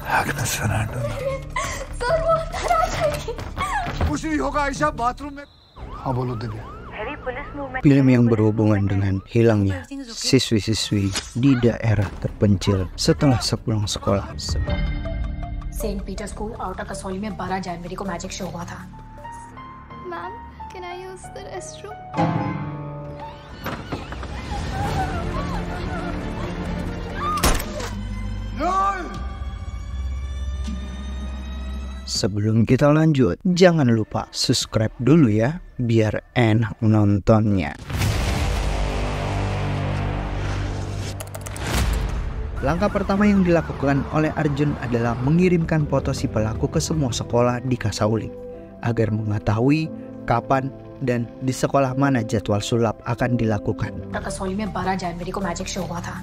Agnes Fernando. Sir वो अंदर आ जाएगी। कुछ नहीं होगा आयशा, बाथरूम में। हाँ बोलो Divya. Film yang berhubungan dengan hilangnya siswi-siswi di daerah terpencil setelah sepulang sekolah. Saint Peter School Outer Kasauli में 12 जनवरी को मैजिक शो हुआ था। Ma'am, can I use the restroom? Sebelum kita lanjut, jangan lupa subscribe dulu ya, biar enak nontonnya. Langkah pertama yang dilakukan oleh Arjun adalah mengirimkan foto si pelaku ke semua sekolah di Kasauli agar mengetahui kapan dan di sekolah mana jadwal sulap akan dilakukan. Kasauli में 12 जनवरी को magic show हुआ था।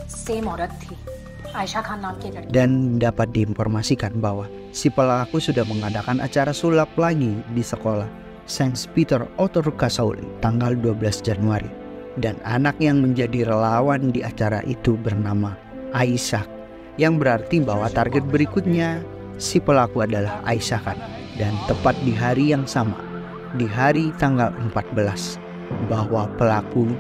सेम औरत थी, आयशा खान नाम की लड़की। Dan dapat diinformasikan bahwa si pelaku sudah mengadakan acara sulap lagi di sekolah Saint Peter Outer Kasauli tanggal 12 Januari. Dan anak yang menjadi relawan di acara itu bernama Aisyah, yang berarti bahwa target berikutnya si pelaku adalah Aisyah kan. Dan tepat di hari yang sama, di hari tanggal 14, bahwa pelaku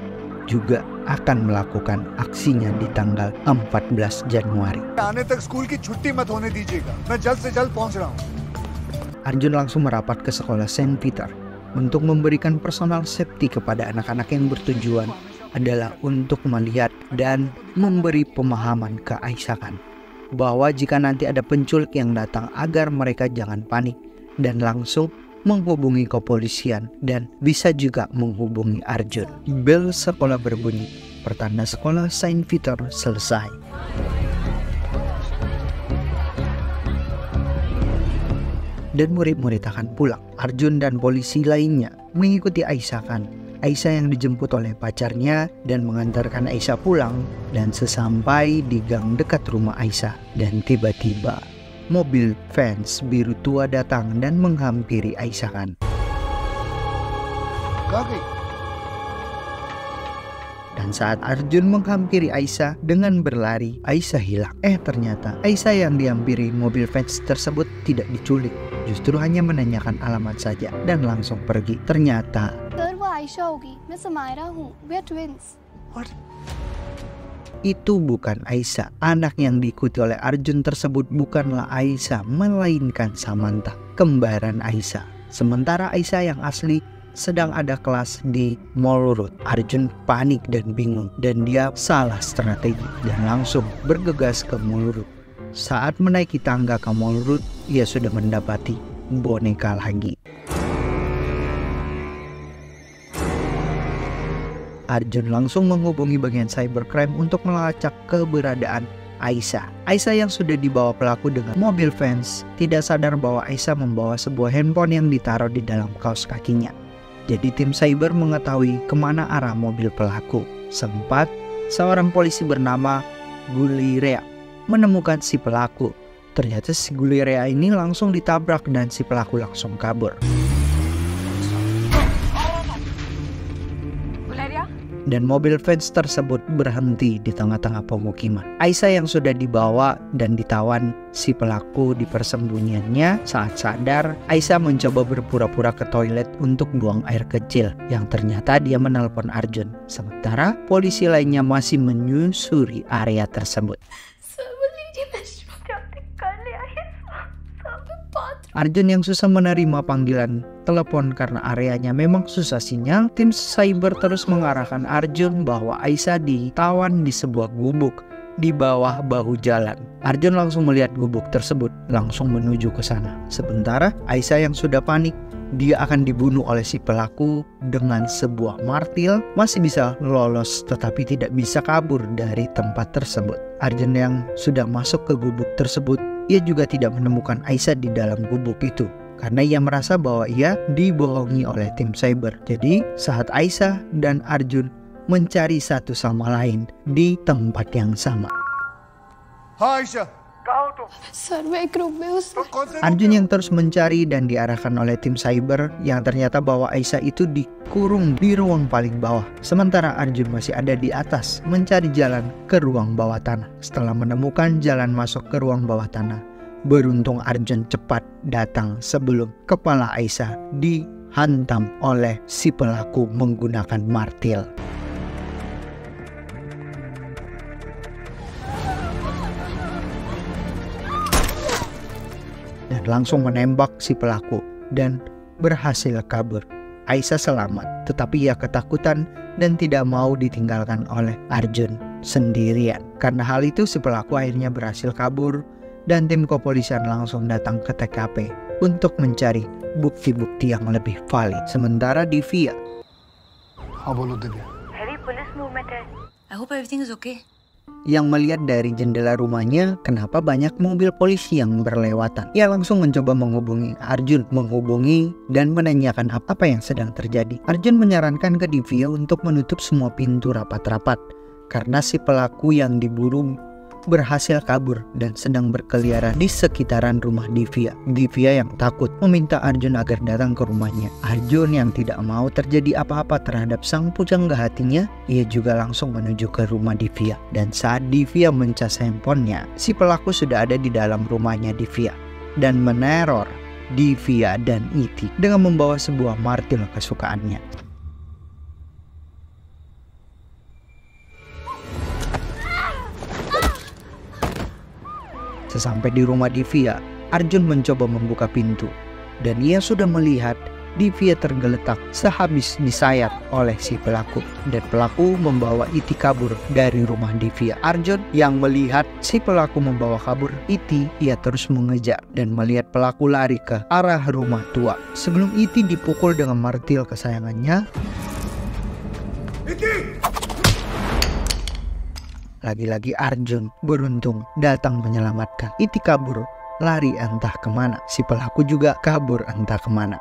juga akan melakukan aksinya di tanggal 14 Januari. आने तक स्कूल की छुट्टी मत होने दीजिएगा, मैं जल्द से जल्द पहुंच रहा हूं. Arjun langsung merapat ke sekolah Saint Peter untuk memberikan personal safety kepada anak-anak yang bertujuan adalah untuk melihat dan memberi pemahaman ke Aisyah kan, bahwa jika nanti ada penculik yang datang agar mereka jangan panik dan langsung menghubungi kepolisian dan bisa juga menghubungi Arjun. Bel sekolah berbunyi, pertanda sekolah Saint Peter selesai. Dan murid-murid akan pulang. Arjun dan polisi lainnya mengikuti Aisyah kan. Aisyah yang dijemput oleh pacarnya dan mengantarkan Aisyah pulang. Dan sesampai di gang dekat rumah Aisyah, dan tiba-tiba mobil Vans biru tua datang dan menghampiri Aisyah kan. Dan saat Arjun menghampiri Aisyah dengan berlari, Aisyah hilang. Ternyata Aisyah yang dihampiri mobil Vans tersebut tidak diculik, justru hanya menanyakan alamat saja dan langsung pergi. Ternyata sir वो आयशा होगी, मैं समायरा हूँ, we are twins. itu bukan Aisyah. Anak yang diikuti oleh Arjun tersebut bukanlah Aisyah, melainkan Samantha, kembaran Aisyah. Sementara Aisyah yang asli sedang ada kelas di Mall Road. Arjun panik dan bingung, dan dia salah strategi dan langsung bergegas ke Mall Road. Saat menaiki tangga ke Mall Road, ia sudah mendapati boneka lagi. Arjun langsung menghubungi bagian cybercrime untuk melacak keberadaan Aisyah. Aisyah yang sudah dibawa pelaku dengan mobil Vans tidak sadar bahwa Aisyah membawa sebuah handphone yang ditaruh di dalam kaos kakinya. Jadi tim cyber mengetahui kemana arah mobil pelaku. Sempat seorang polisi bernama Gulirea menemukan si pelaku. Ternyata si Gulirea ini langsung ditabrak dan si pelaku langsung kabur. Dan mobil Vans tersebut berhenti di tengah-tengah pemukiman. Aisyah yang sudah dibawa dan ditawan si pelaku di persembunyiannya. Saat sadar, Aisyah mencoba berpura-pura ke toilet untuk buang air kecil, yang ternyata dia menelpon Arjun. Sementara polisi lainnya masih menyusuri area tersebut. Arjun yang susah menerima panggilan telepon karena areanya memang susah sinyal, tim cyber terus mengarahkan Arjun bahwa Aisyah ditawan di sebuah gubuk di bawah bahu jalan. Arjun langsung melihat gubuk tersebut, langsung menuju ke sana. Sementara Aisyah yang sudah panik, dia akan dibunuh oleh si pelaku dengan sebuah martil, masih bisa lolos tetapi tidak bisa kabur dari tempat tersebut. Arjun yang sudah masuk ke gubuk tersebut, ia juga tidak menemukan Aisyah di dalam gubuk itu karena ia merasa bahwa ia dibohongi oleh tim cyber. Jadi saat Aisyah dan Arjun mencari satu sama lain di tempat yang sama. हाँ आयशा, कहाँ हो तुम? सर मैं एक रूम में उस Arjun yang terus mencari dan diarahkan oleh tim cyber, yang ternyata bahwa Aisyah itu dikurung di ruang paling bawah. Sementara Arjun masih ada di atas mencari jalan ke ruang bawah tanah. Setelah menemukan jalan masuk ke ruang bawah tanah, Beruntung Arjun cepat datang sebelum kepala Aisyah dihantam oleh si pelaku menggunakan martil. Dan langsung menembak si pelaku dan berhasil kabur. Aisyah selamat, tetapi ia ketakutan dan tidak mau ditinggalkan oleh Arjun sendirian. Karena hal itu si pelaku akhirnya berhasil kabur dan tim kepolisian langsung datang ke TKP untuk mencari bukti-bukti yang lebih valid. Sementara Divya Heavy police movement hai. I hope everything is okay. yang melihat dari jendela rumahnya kenapa banyak mobil polisi yang berlewatan. Ia langsung mencoba menghubungi Arjun, dan menanyakan apa yang sedang terjadi. Arjun menyarankan ke Divya untuk menutup semua pintu rapat-rapat karena si pelaku yang diburu berhasil kabur dan sedang berkeliaran di sekitaran rumah Divya. Divya yang takut meminta Arjun agar datang ke rumahnya. Arjun yang tidak mau terjadi apa-apa terhadap sang pujangga hatinya, ia juga langsung menuju ke rumah Divya. Dan saat Divya mencas handphonenya, si pelaku sudah ada di dalam rumahnya Divya dan meneror Divya dan Iti dengan membawa sebuah martil kesukaannya. Sesampai di rumah Divya, Arjun mencoba membuka pintu dan ia sudah melihat Divya tergeletak sehabis disayat oleh si pelaku, dan pelaku membawa Iti kabur dari rumah Divya. Arjun yang melihat si pelaku membawa kabur Iti, ia terus mengejar dan melihat pelaku lari ke arah rumah tua. Sebelum Iti dipukul dengan martil kesayangannya, lagi-lagi Arjun beruntung datang menyelamatkan. Iti kabur, lari entah kemana. Si pelaku juga kabur entah kemana.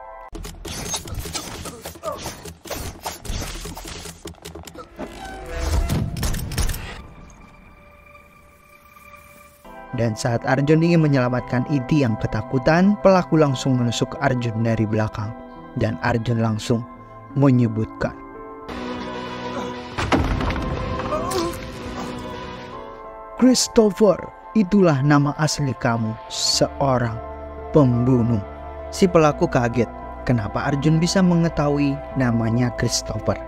Dan saat Arjun ingin menyelamatkan Iti yang ketakutan, pelaku langsung menusuk Arjun dari belakang. Dan Arjun langsung menyebutkan, Christopher, itulah nama asli kamu, seorang pembunuh. Si pelaku kaget, kenapa Arjun bisa mengetahui namanya Christopher.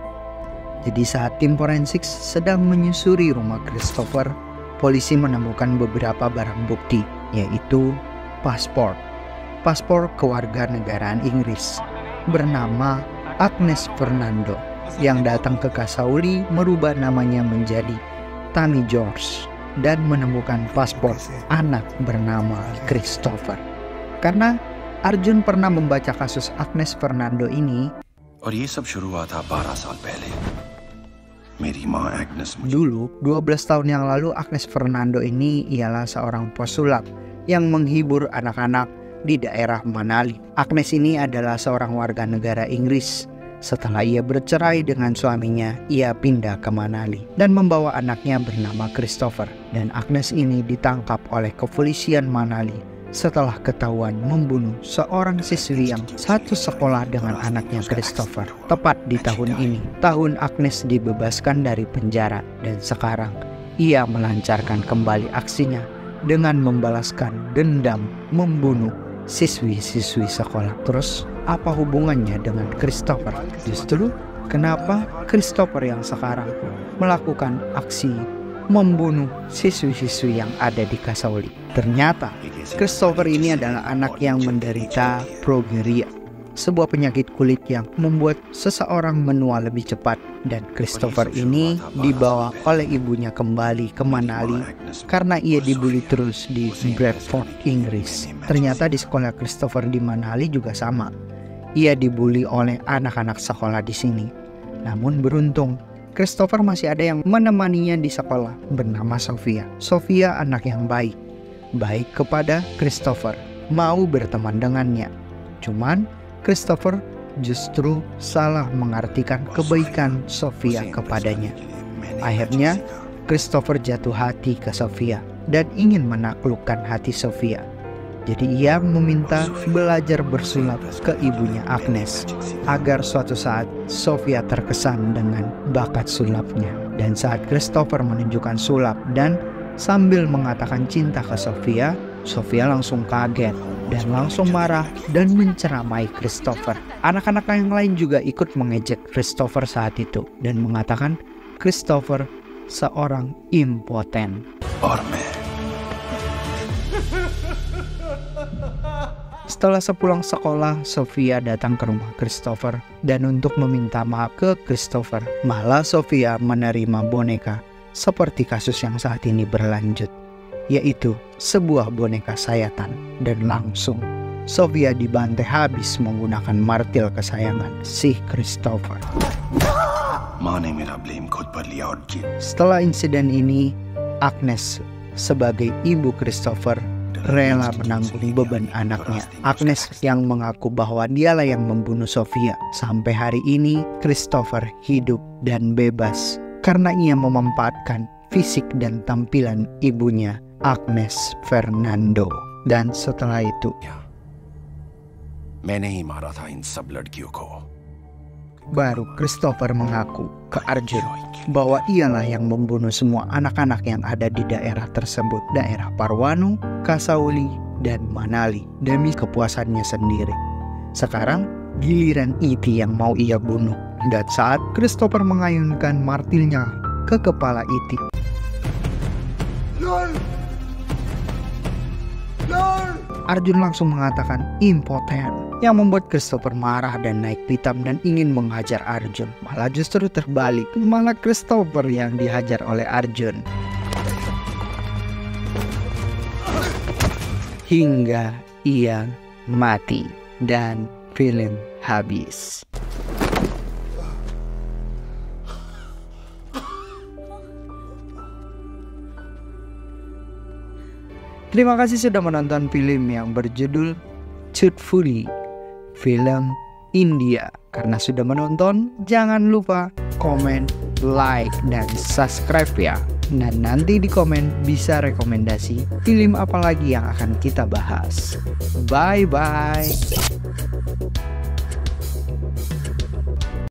Jadi saat tim forensik sedang menyusuri rumah Christopher, polisi menemukan beberapa barang bukti, yaitu paspor kewarganegaraan Inggris bernama Agnes Fernando yang datang ke Kasauli merubah namanya menjadi Tammy George, dan menemukan paspor anak bernama Christopher. Karena Arjun pernah membaca kasus Agnes Fernando ini. और ये सब शुरू हुआ था 12 साल पहले. मेरी माँ Agnes Dulu, 12 tahun yang lalu, Agnes Fernando ini ialah seorang pesulap yang menghibur anak-anak di daerah Manali. Agnes ini adalah seorang warga negara Inggris. Setelah ia bercerai dengan suaminya, ia pindah ke Manali dan membawa anaknya bernama Christopher. Dan Agnes ini ditangkap oleh kepolisian Manali setelah ketahuan membunuh seorang siswi yang satu sekolah dengan anaknya Christopher. Tepat di tahun ini, tahun Agnes dibebaskan dari penjara, dan sekarang ia melancarkan kembali aksinya dengan membalaskan dendam membunuh siswi-siswi sekolah. Terus apa hubungannya dengan Christopher? Justru kenapa Christopher yang sekarang melakukan aksi membunuh siswi-siswi yang ada di Kasauli? Ternyata Christopher ini adalah anak yang menderita progeria, sebuah penyakit kulit yang membuat seseorang menua lebih cepat. Dan Christopher ini dibawa oleh ibunya kembali ke Manali karena ia dibully terus di Bradford, Inggris. Ternyata di sekolah Christopher di Manali juga sama. Ia dibully oleh anak-anak sekolah di sini. Namun beruntung, Christopher masih ada yang menemaninya di sekolah bernama Sofia. Sofia anak yang baik kepada Christopher, mau berteman dengannya. Cuman Christopher justru salah mengartikan kebaikan Sofia kepadanya. Akhirnya Christopher jatuh hati ke Sofia dan ingin menaklukkan hati Sofia. Jadi ia meminta belajar bersulap ke ibunya Agnes agar suatu saat Sofia terkesan dengan bakat sulapnya. Dan saat Christopher menunjukkan sulap dan sambil mengatakan cinta ke Sofia, Sofia langsung kaget dan langsung marah dan menceramai Christopher. Anak-anak yang lain juga ikut mengejek Christopher saat itu dan mengatakan Christopher seorang impoten. Setelah sepulang sekolah, Sofia datang ke rumah Christopher dan untuk meminta maaf ke Christopher. Malah Sofia menerima boneka seperti kasus yang saat ini berlanjut, yaitu sebuah boneka sayatan, dan langsung Sofia dibantai habis menggunakan martil kesayangan si Christopher. Setelah insiden ini, Agnes sebagai ibu Christopher rela menanggung beban anaknya. Agnes yang mengaku bahwa dialah yang membunuh Sofia. Sampai hari ini Christopher hidup dan bebas karena ia memanfaatkan fisik dan tampilan ibunya, Agnes Fernando. Dan setelah itu baru Christopher mengaku ke Arjun bahwa ialah yang membunuh semua anak-anak yang ada di daerah tersebut, daerah Parwanu, Kasauli, dan Manali, demi kepuasannya sendiri. Sekarang giliran Iti yang mau ia bunuh, dan saat Christopher mengayunkan martilnya ke kepala Iti, Arjun langsung mengatakan impoten, yang membuat Christopher marah dan naik pitam dan ingin menghajar Arjun. Malah justru terbalik, malah Christopher yang dihajar oleh Arjun. Hingga ia mati dan film habis. Terima kasih sudah menonton film yang berjudul Truthfully, film India. Karena sudah menonton, jangan lupa komen, like, dan subscribe ya. Dan nanti di komen bisa rekomendasi film apa lagi yang akan kita bahas. Bye-bye.